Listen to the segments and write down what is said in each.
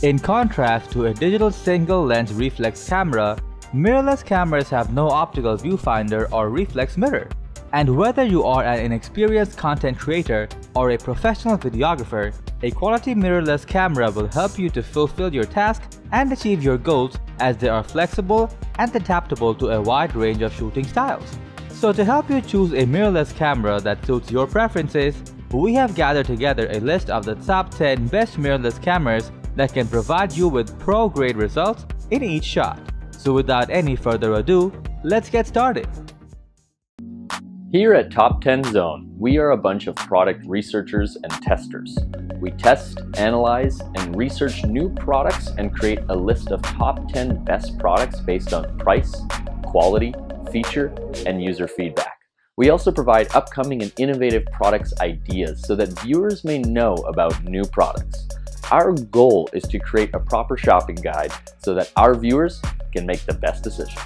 In contrast to a digital single-lens reflex camera, mirrorless cameras have no optical viewfinder or reflex mirror. And whether you are an inexperienced content creator or a professional videographer, a quality mirrorless camera will help you to fulfill your task and achieve your goals, as they are flexible and adaptable to a wide range of shooting styles. So to help you choose a mirrorless camera that suits your preferences, we have gathered together a list of the top 10 best mirrorless cameras that can provide you with pro-grade results in each shot. So without any further ado, let's get started. Here at Top 10 Zone, we are a bunch of product researchers and testers. We test, analyze, and research new products and create a list of top 10 best products based on price, quality, feature, and user feedback. We also provide upcoming and innovative products ideas so that viewers may know about new products. Our goal is to create a proper shopping guide so that our viewers can make the best decision.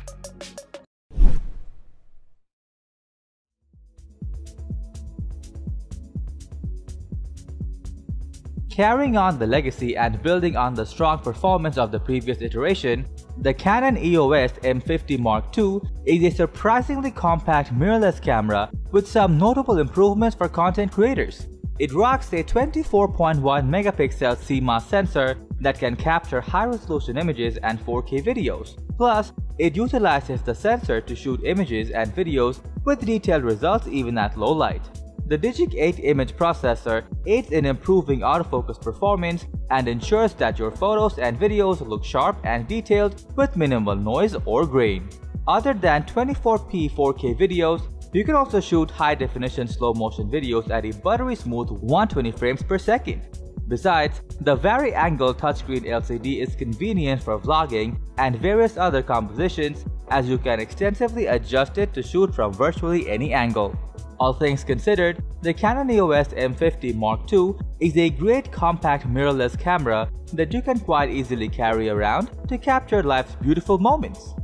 Carrying on the legacy and building on the strong performance of the previous iteration, the Canon EOS M50 Mark II is a surprisingly compact mirrorless camera with some notable improvements for content creators. It rocks a 24.1 megapixel CMOS sensor that can capture high-resolution images and 4K videos. Plus, it utilizes the sensor to shoot images and videos with detailed results even at low light. The Digic 8 image processor aids in improving autofocus performance and ensures that your photos and videos look sharp and detailed with minimal noise or grain. Other than 24p 4K videos, you can also shoot high-definition slow-motion videos at a buttery smooth 120 frames per second. Besides, the vari-angle touchscreen LCD is convenient for vlogging and various other compositions, as you can extensively adjust it to shoot from virtually any angle. All things considered, the Canon EOS M50 Mark II is a great compact mirrorless camera that you can quite easily carry around to capture life's beautiful moments.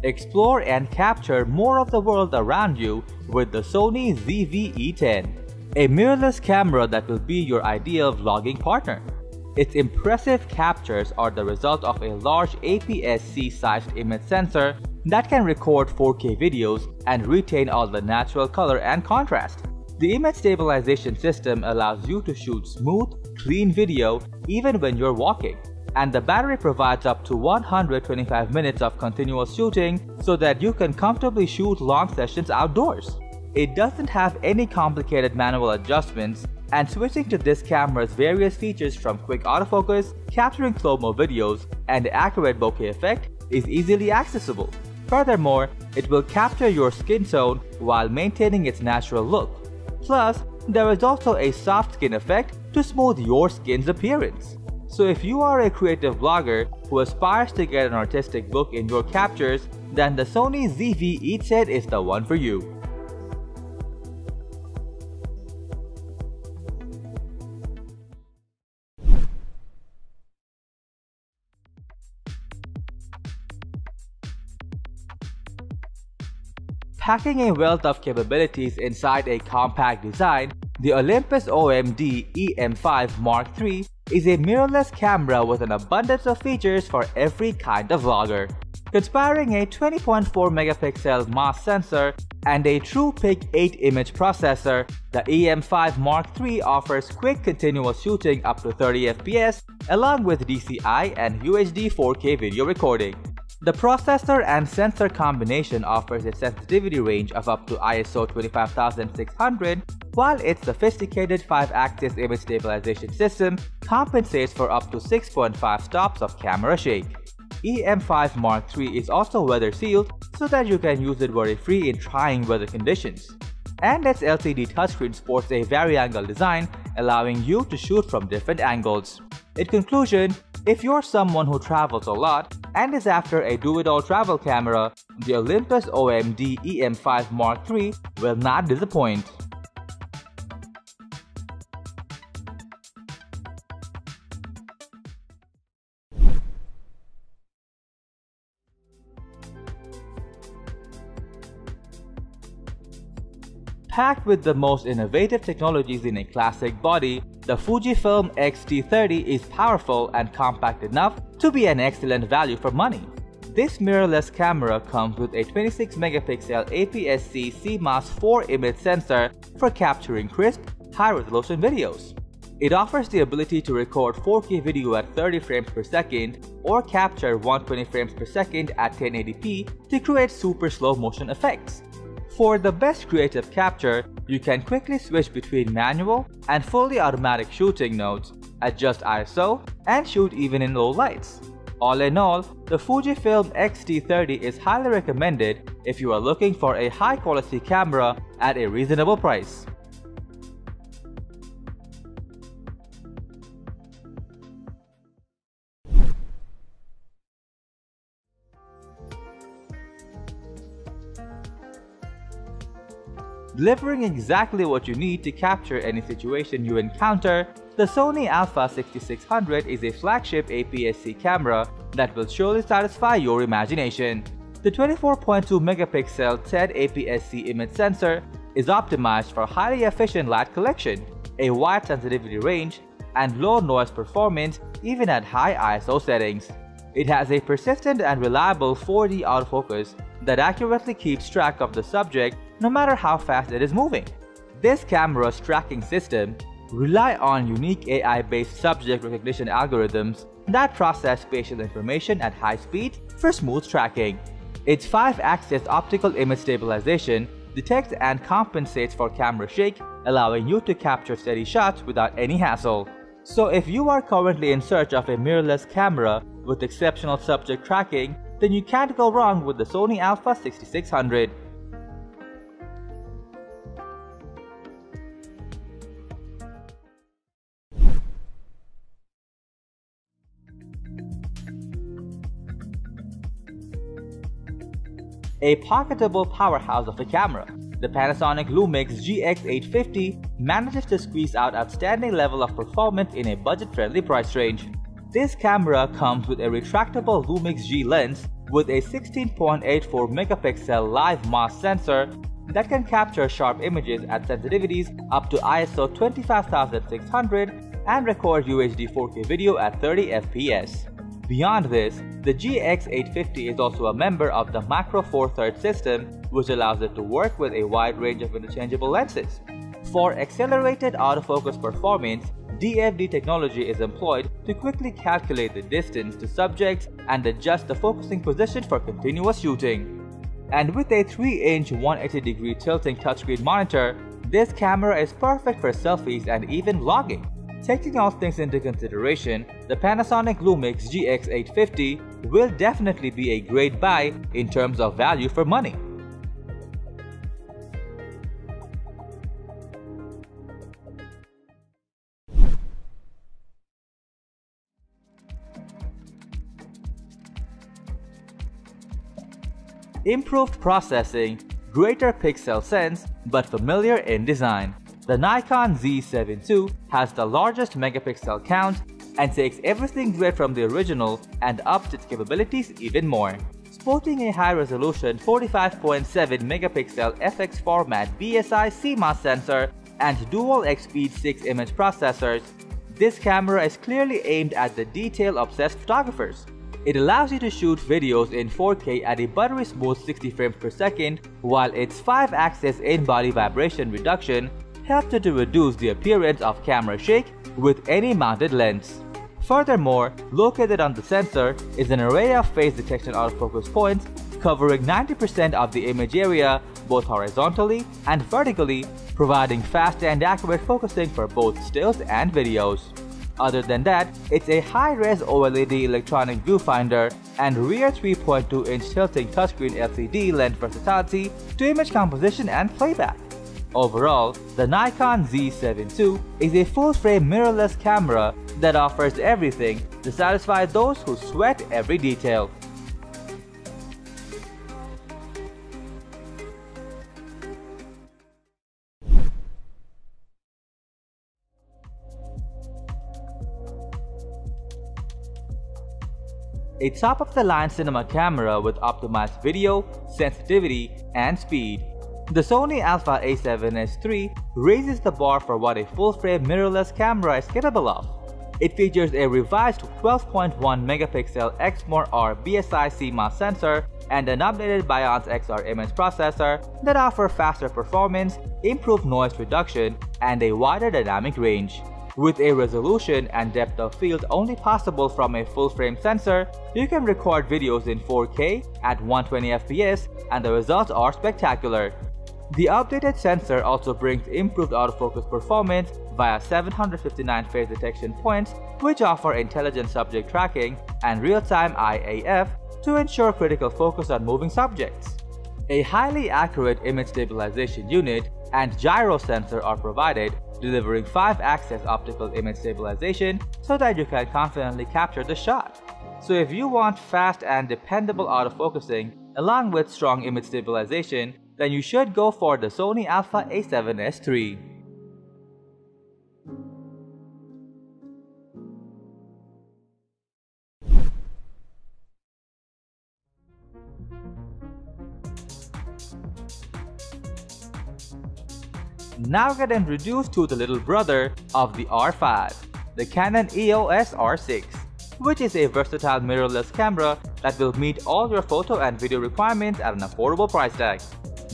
Explore and capture more of the world around you with the Sony ZV-E10, a mirrorless camera that will be your ideal vlogging partner. Its impressive captures are the result of a large APS-C sized image sensor that can record 4K videos and retain all the natural color and contrast. The image stabilization system allows you to shoot smooth, clean video even when you're walking. And the battery provides up to 125 minutes of continuous shooting so that you can comfortably shoot long sessions outdoors. It doesn't have any complicated manual adjustments, and switching to this camera's various features from quick autofocus, capturing slow-mo videos, and accurate bokeh effect is easily accessible. Furthermore, it will capture your skin tone while maintaining its natural look. Plus, there is also a soft skin effect to smooth your skin's appearance. So if you are a creative blogger who aspires to get an artistic look in your captures, then the Sony ZV-E10 is the one for you. Packing a wealth of capabilities inside a compact design, the Olympus OMD EM5 Mark III is a mirrorless camera with an abundance of features for every kind of vlogger. Conspiring a 20.4 megapixel MOS sensor and a true PIC 8 image processor, the EM5 Mark III offers quick continuous shooting up to 30 fps along with DCI and UHD 4K video recording. The processor and sensor combination offers a sensitivity range of up to ISO 25600, while its sophisticated 5-axis image stabilization system compensates for up to 6.5 stops of camera shake. EM5 Mark III is also weather sealed so that you can use it worry-free in trying weather conditions. And its LCD touchscreen sports a vari-angle design, allowing you to shoot from different angles. In conclusion, if you're someone who travels a lot and is after a do-it-all travel camera, the Olympus OMD EM5 Mark III will not disappoint. Packed with the most innovative technologies in a classic body, the Fujifilm X-T30 is powerful and compact enough to be an excellent value for money. This mirrorless camera comes with a 26-megapixel APS-C CMOS 4 image sensor for capturing crisp, high-resolution videos. It offers the ability to record 4K video at 30 frames per second or capture 120 frames per second at 1080p to create super slow motion effects. For the best creative capture, you can quickly switch between manual and fully automatic shooting modes, adjust ISO, and shoot even in low lights. All in all, the Fujifilm X-T30 is highly recommended if you are looking for a high-quality camera at a reasonable price. Delivering exactly what you need to capture any situation you encounter, the Sony Alpha 6600 is a flagship APS-C camera that will surely satisfy your imagination. The 24.2 megapixel TED APS-C image sensor is optimized for highly efficient light collection, a wide sensitivity range, and low noise performance even at high ISO settings. It has a persistent and reliable 4D autofocus that accurately keeps track of the subject no matter how fast it is moving. This camera's tracking system relies on unique AI-based subject recognition algorithms that process spatial information at high speed for smooth tracking. Its 5-axis optical image stabilization detects and compensates for camera shake, allowing you to capture steady shots without any hassle. So if you are currently in search of a mirrorless camera with exceptional subject tracking, then you can't go wrong with the Sony Alpha 6600. A pocketable powerhouse of a camera, the Panasonic Lumix GX850 manages to squeeze out outstanding level of performance in a budget-friendly price range. This camera comes with a retractable Lumix G lens with a 16.84 megapixel live MOS sensor that can capture sharp images at sensitivities up to ISO 25600 and record UHD 4K video at 30 FPS. Beyond this, the GX850 is also a member of the Macro Four Thirds system, which allows it to work with a wide range of interchangeable lenses. For accelerated autofocus performance, DFD technology is employed to quickly calculate the distance to subjects and adjust the focusing position for continuous shooting. And with a 3-inch 180-degree tilting touchscreen monitor, this camera is perfect for selfies and even vlogging. Taking all things into consideration, the Panasonic Lumix GX850 will definitely be a great buy in terms of value for money. Improved processing, greater pixel sense, but familiar in design. The Nikon Z7 II has the largest megapixel count and takes everything great from the original and ups its capabilities even more. Sporting a high-resolution 45.7 megapixel FX format BSI CMOS sensor and dual X-Speed 6 image processors, this camera is clearly aimed at the detail-obsessed photographers. It allows you to shoot videos in 4K at a buttery smooth 60 frames per second, while its 5-axis in-body vibration reduction helps you to reduce the appearance of camera shake with any mounted lens. Furthermore, located on the sensor is an array of face detection autofocus points covering 90% of the image area both horizontally and vertically, providing fast and accurate focusing for both stills and videos. Other than that, it's a high-res OLED electronic viewfinder and rear 3.2-inch tilting touchscreen LCD lend versatility to image composition and playback. Overall, the Nikon Z7 II is a full-frame mirrorless camera that offers everything to satisfy those who sweat every detail. A top-of-the-line cinema camera with optimized video, sensitivity, and speed. The Sony Alpha A7S III raises the bar for what a full-frame mirrorless camera is capable of. It features a revised 12.1 megapixel Exmor-R BSI CMOS sensor and an updated Bionz XR image processor that offer faster performance, improved noise reduction, and a wider dynamic range. With a resolution and depth of field only possible from a full-frame sensor, you can record videos in 4K at 120 fps and the results are spectacular. The updated sensor also brings improved autofocus performance via 759 phase detection points, which offer intelligent subject tracking and real-time IAF to ensure critical focus on moving subjects. A highly accurate image stabilization unit and gyro sensor are provided, delivering 5-axis optical image stabilization so that you can confidently capture the shot. So if you want fast and dependable autofocusing along with strong image stabilization, then you should go for the Sony Alpha A7S III. Now get introduced to the little brother of the R5, the Canon EOS R6, which is a versatile mirrorless camera that will meet all your photo and video requirements at an affordable price tag.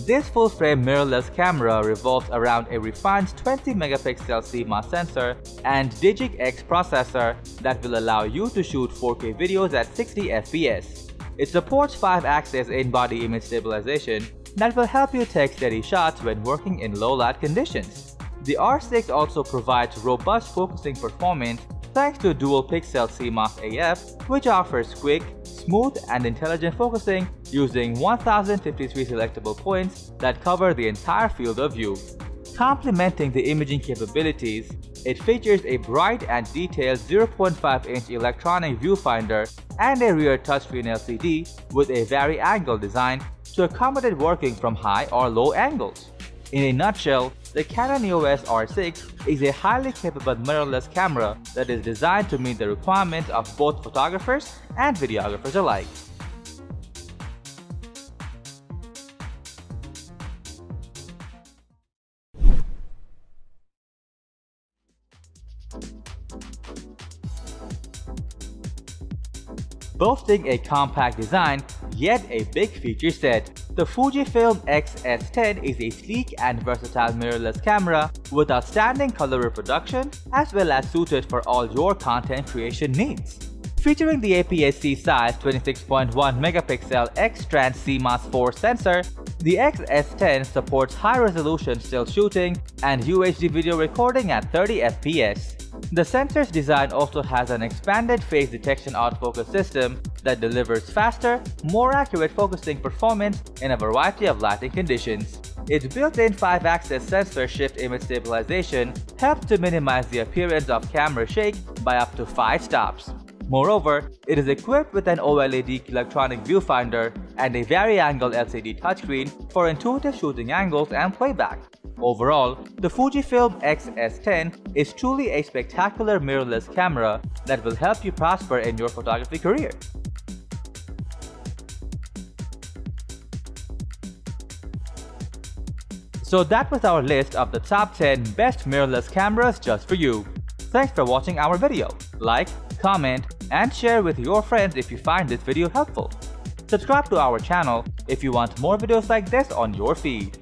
This full-frame mirrorless camera revolves around a refined 20 megapixel CMOS sensor and Digic X processor that will allow you to shoot 4K videos at 60 fps. It supports 5-axis in-body image stabilization that will help you take steady shots when working in low light conditions. The R6 also provides robust focusing performance thanks to dual pixel CMOS AF, which offers quick, smooth, and intelligent focusing using 1053 selectable points that cover the entire field of view. Complementing the imaging capabilities, it features a bright and detailed 0.5-inch electronic viewfinder and a rear touchscreen LCD with a vari-angle design to accommodate working from high or low angles. In a nutshell, the Canon EOS R6 is a highly capable mirrorless camera that is designed to meet the requirements of both photographers and videographers alike. Boasting a compact design, yet a big feature set, the Fujifilm X-S10 is a sleek and versatile mirrorless camera with outstanding color reproduction as well as suited for all your content creation needs. Featuring the APS-C size 26.1 megapixel X-Trans CMOS 4 sensor, the X-S10 supports high-resolution still shooting and UHD video recording at 30 fps. The sensor's design also has an expanded phase detection autofocus system that delivers faster, more accurate focusing performance in a variety of lighting conditions. Its built-in 5-axis sensor shift image stabilization helps to minimize the appearance of camera shake by up to 5 stops. Moreover, it is equipped with an OLED electronic viewfinder and a vari-angle LCD touchscreen for intuitive shooting angles and playback. Overall, the Fujifilm X-S10 is truly a spectacular mirrorless camera that will help you prosper in your photography career. So that was our list of the top 10 best mirrorless cameras just for you. Thanks for watching our video. Like, comment, and share with your friends if you find this video helpful. Subscribe to our channel if you want more videos like this on your feed.